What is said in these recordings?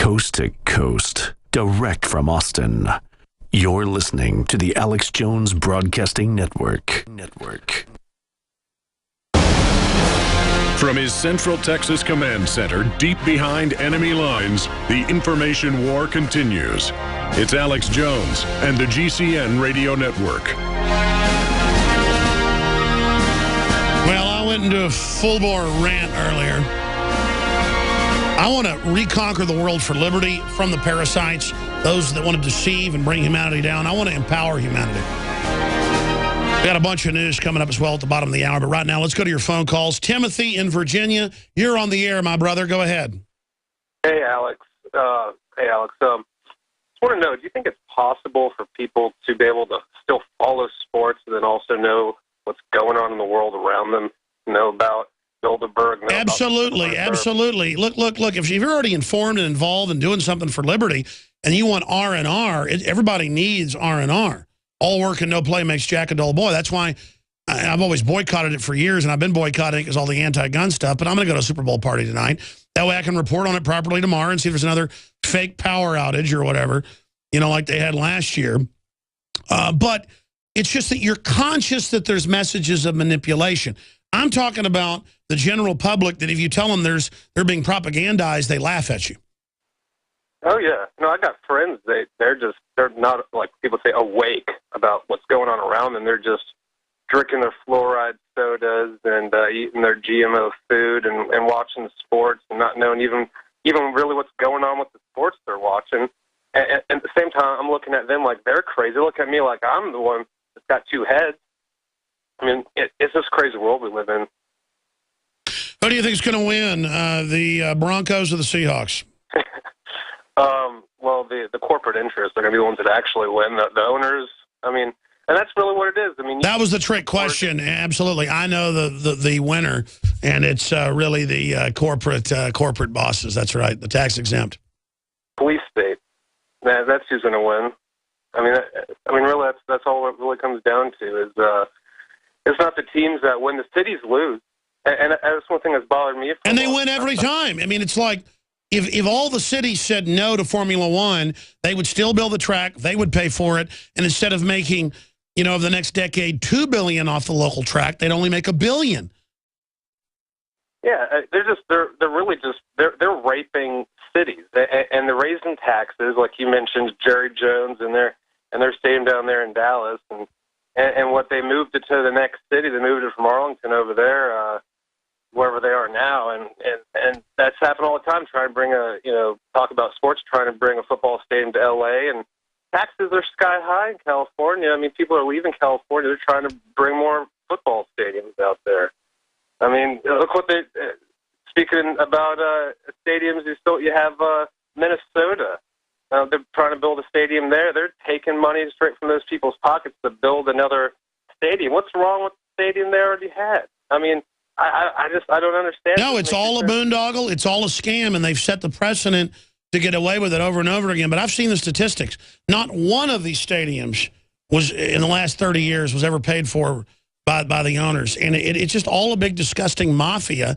coast to coast, direct from Austin. You're listening to the Alex Jones Broadcasting Network. From his Central Texas Command Center, deep behind enemy lines, the information war continues. It's Alex Jones and the GCN Radio Network. Well, I went into a full-bore rant earlier. I want to reconquer the world for liberty from the parasites, those that want to deceive and bring humanity down. I want to empower humanity. We got a bunch of news coming up as well at the bottom of the hour, but right now let's go to your phone calls. Timothy in Virginia, you're on the air, my brother. Go ahead. Hey, Alex. I just want to know, do you think it's possible for people to be able to still follow sports and then also know what's going on in the world around them, know about Bilderberg? Absolutely. Look, if you're already informed and involved and doing something for liberty and you want R&R, everybody needs R&R. All work and no play makes Jack a dull boy. That's why I've always boycotted it for years, and I've been boycotting it because all the anti-gun stuff, but I'm going to go to a Super Bowl party tonight. That way I can report on it properly tomorrow and see if there's another fake power outage or whatever, you know, like they had last year. But it's just that you're conscious that there's messages of manipulation. I'm talking about the general public that if you tell them they're being propagandized, they laugh at you. Oh, yeah. No, I got friends. They're not, like people say, awake about what's going on around them. They're just drinking their fluoride sodas and eating their GMO food and watching sports and not knowing even really what's going on with the sports they're watching. And at the same time, I'm looking at them like they're crazy. They look at me like I'm the one that's got two heads. I mean, it's this crazy world we live in. Who do you think is going to win, the Broncos or the Seahawks? Well, the corporate interests are going to be the ones that actually win. The owners, I mean, and that's really what it is. I mean, that was the trick question. Absolutely, I know the winner, and it's really the corporate bosses. That's right, the tax exempt police state. That's who's going to win. I mean, really, that's all it really comes down to is it's not the teams that win. The cities lose, and that's one thing that's bothered me. And they win every time. I mean, it's like. If all the cities said no to Formula One, they would still build the track, they would pay for it, and instead of making, you know, over the next decade, $2 billion off the local track, they'd only make $1 billion. Yeah, they're raping cities, and they're raising taxes, like you mentioned, Jerry Jones and their stadium down there in Dallas, and what they moved it to the next city, they moved it from Arlington over there. Wherever they are now, and that's happened all the time. Trying to bring talk about sports, trying to bring a football stadium to L.A. and taxes are sky high in California. I mean, people are leaving California. They're trying to bring more football stadiums out there. I mean, look what they. Speaking about stadiums, you have Minnesota. They're trying to build a stadium there. They're taking money straight from those people's pockets to build another stadium. What's wrong with the stadium they already had? I mean. I don't understand. No, it's all a boondoggle. It's all a scam, and they've set the precedent to get away with it over and over again. But I've seen the statistics. Not one of these stadiums was in the last 30 years was ever paid for by the owners. And it's just all a big disgusting mafia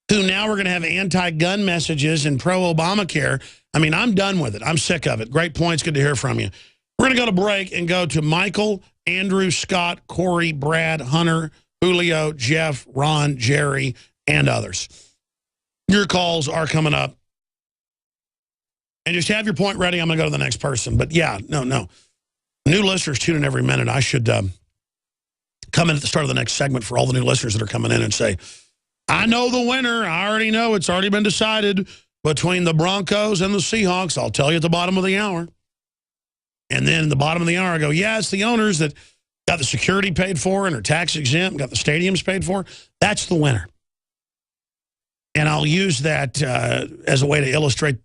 who now we're going to have anti-gun messages and pro-Obamacare. I mean, I'm done with it. I'm sick of it. Great points. Good to hear from you. We're going to go to break and go to Michael, Andrew, Scott, Corey, Brad, Hunter, Julio, Jeff, Ron, Jerry, and others. Your calls are coming up. And just have your point ready. I'm going to go to the next person. But yeah, no. New listeners tune in every minute. I should come in at the start of the next segment for all the new listeners that are coming in and say, I know the winner. I already know. It's already been decided between the Broncos and the Seahawks. I'll tell you at the bottom of the hour. And then at the bottom of the hour, I go, yeah, it's the owners that got the security paid for and are tax exempt, got the stadiums paid for. That's the winner. And I'll use that as a way to illustrate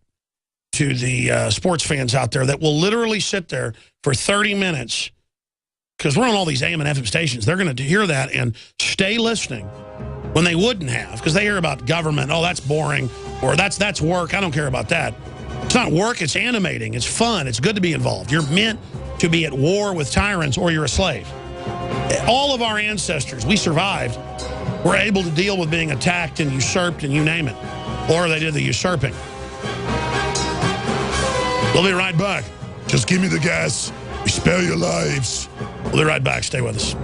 to the sports fans out there that will literally sit there for 30 minutes because we're on all these AM and FM stations. They're going to hear that and stay listening when they wouldn't have because they hear about government. Oh, that's boring. Or that's work. I don't care about that. It's not work. It's animating. It's fun. It's good to be involved. You're meant to be at war with tyrants or you're a slave. All of our ancestors, we survived, were able to deal with being attacked and usurped and you name it. Or they did the usurping. We'll be right back. Just give me the gas. We spare your lives. We'll be right back. Stay with us.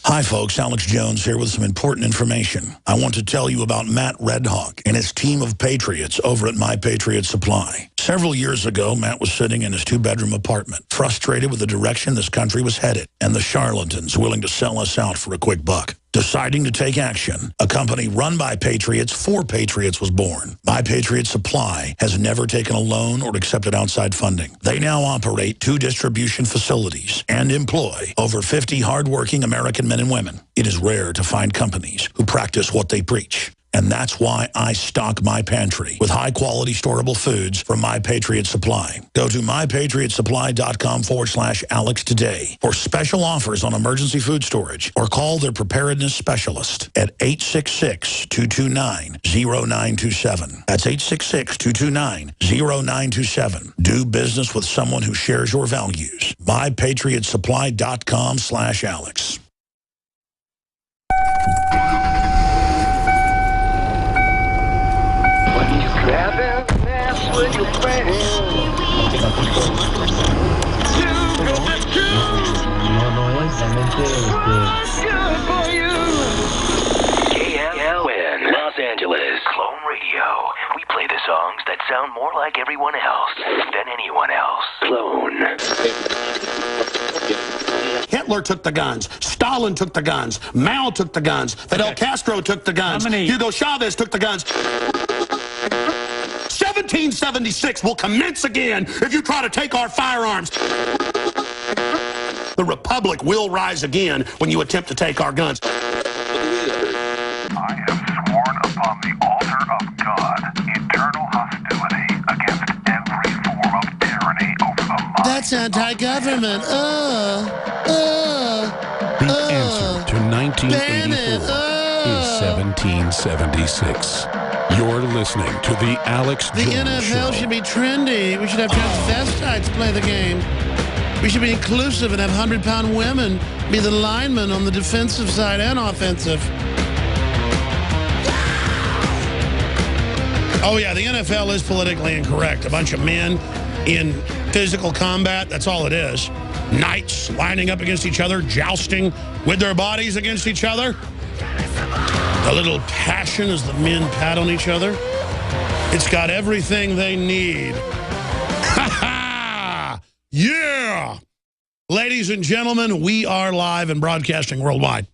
Hi, folks. Alex Jones here with some important information. I want to tell you about Matt Redhawk and his team of patriots over at My Patriot Supply. Several years ago, Matt was sitting in his two-bedroom apartment, frustrated with the direction this country was headed and the charlatans willing to sell us out for a quick buck. Deciding to take action, a company run by patriots for patriots was born. My Patriot Supply has never taken a loan or accepted outside funding. They now operate 2 distribution facilities and employ over 50 hardworking American men and women. It is rare to find companies who practice what they preach. And that's why I stock my pantry with high-quality storable foods from My Patriot Supply. Go to mypatriotsupply.com/Alex today for special offers on emergency food storage, or call their preparedness specialist at 866-229-0927. That's 866-229-0927. Do business with someone who shares your values. mypatriotsupply.com/Alex. With your friends. Good for you. KLN, Los Angeles. Clone Radio. We play the songs that sound more like everyone else than anyone else. Clone. Hitler took the guns. Stalin took the guns. Mao took the guns. Fidel Castro took the guns. Hugo Chavez took the guns. 1776 will commence again if you try to take our firearms. The Republic will rise again when you attempt to take our guns. I have sworn upon the altar of God eternal hostility against every form of tyranny over the mind. That's anti-government. The answer to 1984 is 1776. You're listening to the Alex Jones Show. The NFL should be trendy. We should have transvestites play the game. We should be inclusive and have 100-pound women be the linemen on the defensive side and offensive. Oh, yeah, the NFL is politically incorrect. A bunch of men in physical combat, that's all it is. Knights lining up against each other, jousting with their bodies against each other. A little passion as the men pat on each other. It's got everything they need. Ha ha! Yeah! Ladies and gentlemen, we are live and broadcasting worldwide.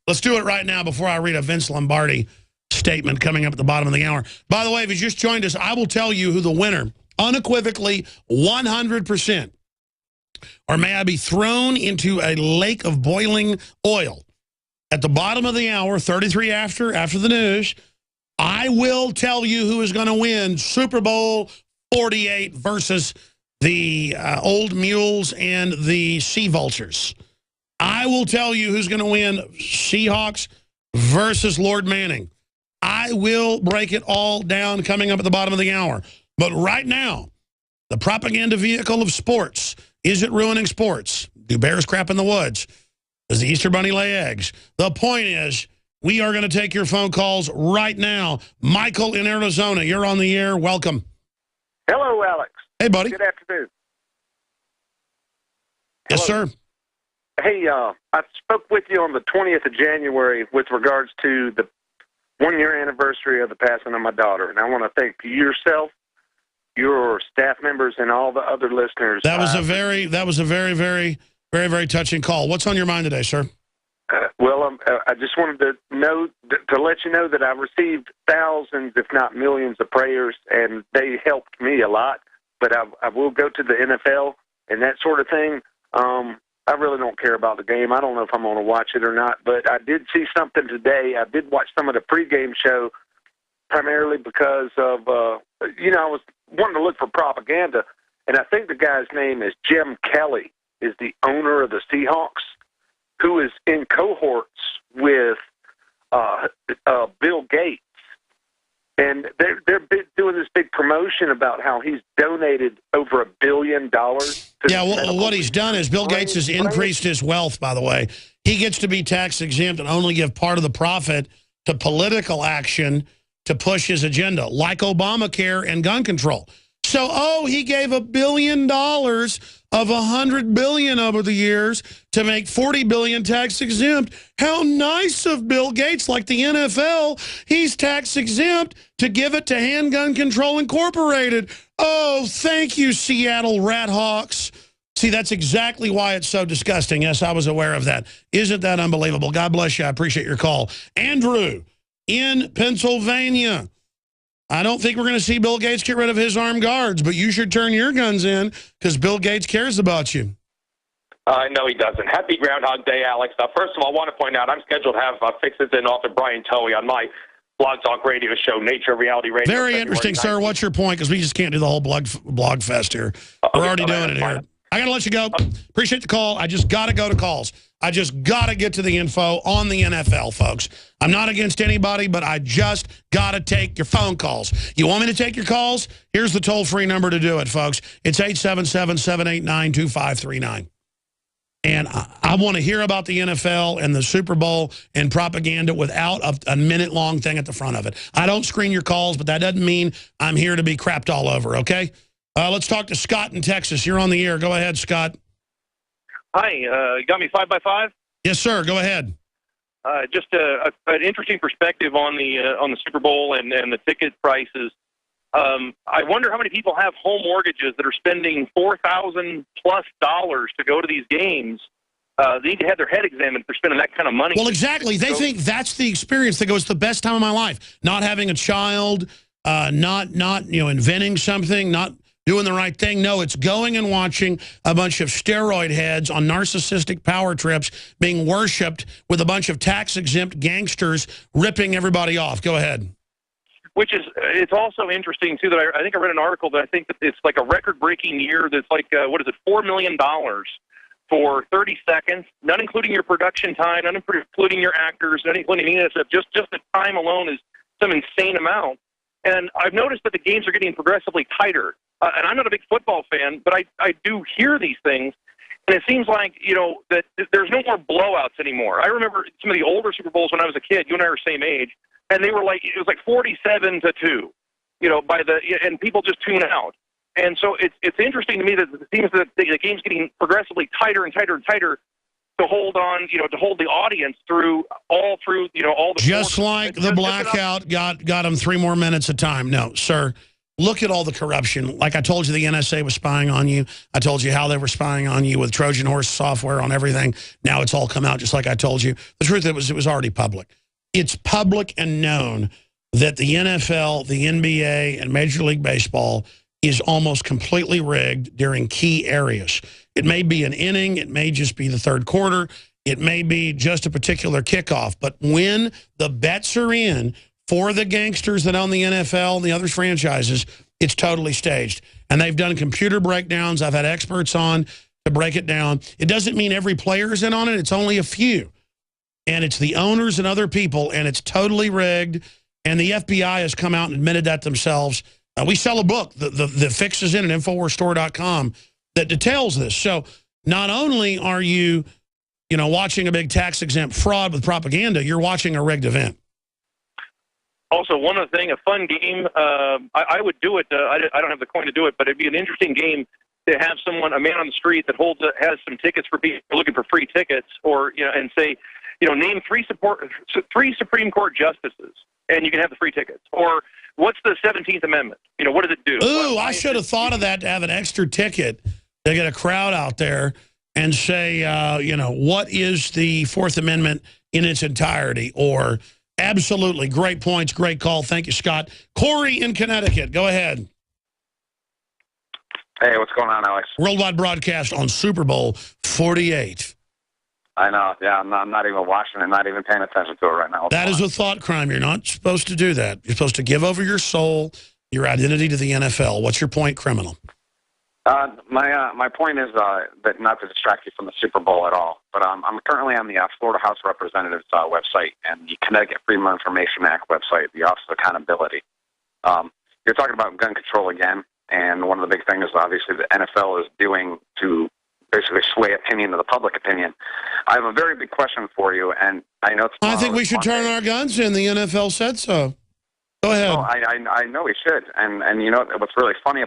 Let's do it right now before I read a Vince Lombardi statement coming up at the bottom of the hour. By the way, if you just joined us, I will tell you who the winner, unequivocally, 100%, or may I be thrown into a lake of boiling oil. At the bottom of the hour, 33 after the news, I will tell you who is going to win Super Bowl 48 versus the Old Mules and the Sea Vultures. I will tell you who's going to win Seahawks versus Lord Manning. I will break it all down coming up at the bottom of the hour. But right now, the propaganda vehicle of sports, is it ruining sports? Do bears crap in the woods? Does the Easter Bunny lay eggs? The point is, we are going to take your phone calls right now. Michael in Arizona, you're on the air. Welcome. Hello, Alex. Hey, buddy. Good afternoon. Yes, Hello. sir. Hey, I spoke with you on the 20th of January with regards to the one-year anniversary of the passing of my daughter. And I want to thank yourself, your staff members, and all the other listeners. That was a very, very touching call. What's on your mind today, sir? Well, I just wanted to let you know that I received thousands, if not millions, of prayers, and they helped me a lot. But I will go to the NFL and that sort of thing. I really don't care about the game. I don't know if I'm going to watch it or not, but I did see something today. I did watch some of the pregame show, primarily because of, I was wanting to look for propaganda, and I think the guy's name is Jim Kelly, is the owner of the Seahawks, who is in cohorts with Bill Gates. And they're doing this big promotion about how he's donated over $1 billion. What he's done is Bill Gates has increased his wealth, by the way. He gets to be tax exempt and only give part of the profit to political action to push his agenda, like Obamacare and gun control. So, he gave $1 billion of $100 billion over the years to make $40 billion tax exempt. How nice of Bill Gates, like the NFL. He's tax exempt to give it to Handgun Control Incorporated. Oh, thank you, Seattle Rathawks. See, that's exactly why it's so disgusting. Yes, I was aware of that. Isn't that unbelievable? God bless you. I appreciate your call. Andrew in Pennsylvania. I don't think we're going to see Bill Gates get rid of his armed guards, but you should turn your guns in because Bill Gates cares about you. No, he doesn't. Happy Groundhog Day, Alex. First of all, I want to point out I'm scheduled to have Fix-Its in author Brian Toey on my Blog Talk Radio show, Nature of Reality Radio. Very interesting, sir. What's your point? Because we just can't do the whole blog fest here. We're already doing it here. I got to let you go. Appreciate the call. I just got to go to calls. I just got to get to the info on the NFL, folks. I'm not against anybody, but I just got to take your phone calls. You want me to take your calls? Here's the toll-free number to do it, folks. It's 877-789-2539. And I want to hear about the NFL and the Super Bowl and propaganda without a minute-long thing at the front of it. I don't screen your calls, but that doesn't mean I'm here to be crapped all over, okay? Let's talk to Scott in Texas. You're on the air. Go ahead, Scott. Hi, you got me 5x5? Yes, sir. Go ahead. Just an interesting perspective on the Super Bowl and the ticket prices. I wonder how many people have home mortgages that are spending $4,000+ to go to these games. They need to have their head examined for spending that kind of money. Well, exactly. They think that's the experience. They go, it's the best time of my life. Not having a child, not inventing something, not doing the right thing. No, it's going and watching a bunch of steroid heads on narcissistic power trips being worshipped with a bunch of tax-exempt gangsters ripping everybody off. Go ahead. Which is, it's also interesting, too, that I think I read an article that I think that it's like a record-breaking year that's like, $4 million for 30 seconds, not including your production time, not including your actors, not including any of that stuff. Just the time alone is some insane amount. And I've noticed that the games are getting progressively tighter. And I'm not a big football fan, but I do hear these things. And it seems like, that there's no more blowouts anymore. I remember some of the older Super Bowls when I was a kid. You and I are the same age. And they were like, it was like 47-2, and people just tune out. And so it's interesting to me that it seems that the game's getting progressively tighter and tighter and tighter to hold on, to hold the audience through all the just like the blackout got them 3 more minutes of time. No, sir. Look at all the corruption. Like I told you, the NSA was spying on you. I told you how they were spying on you with Trojan horse software on everything. Now it's all come out just like I told you. The truth is it was already public. It's public and known that the NFL, the NBA, and Major League Baseball is almost completely rigged during key areas. It may be an inning. It may just be the third quarter. It may be just a particular kickoff. But when the bets are in for the gangsters that own the NFL and the other franchises, it's totally staged. And they've done computer breakdowns. I've had experts on to break it down. It doesn't mean every player is in on it. It's only a few. And it's the owners and other people, and it's totally rigged. And the FBI has come out and admitted that themselves. We sell a book, the Fix is in at InfoWarsStore.com, that details this. So not only are you, watching a big tax-exempt fraud with propaganda, you're watching a rigged event. Also, one other thing, a fun game, I would do it. I don't have the coin to do it, but it'd be an interesting game to have a man on the street that has some tickets for people looking for free tickets, or and say, name three Supreme Court justices, and you can have the free tickets. Or what's the 17th Amendment? What does it do? Ooh, I should have thought of that, to have an extra ticket to get a crowd out there and say, what is the Fourth Amendment in its entirety? Or absolutely, great points, great call. Thank you, Scott. Corey in Connecticut, go ahead. Hey, what's going on, Alex? Worldwide broadcast on Super Bowl 48. I know, yeah, I'm not even watching it, not even paying attention to it right now. That is a thought crime. You're not supposed to do that. You're supposed to give over your soul, your identity to the NFL. What's your point, criminal? My point is that not to distract you from the Super Bowl at all, but I'm currently on the Florida House of Representatives website and the Connecticut Freedom of Information Act website, the Office of Accountability. You're talking about gun control again, and one of the big things, obviously, the NFL is doing to basically sway opinion to the public opinion. I have a very big question for you, and I know it's... I think we should turn our guns in. The NFL said so. Go ahead. Oh, I know we should, and what's really funny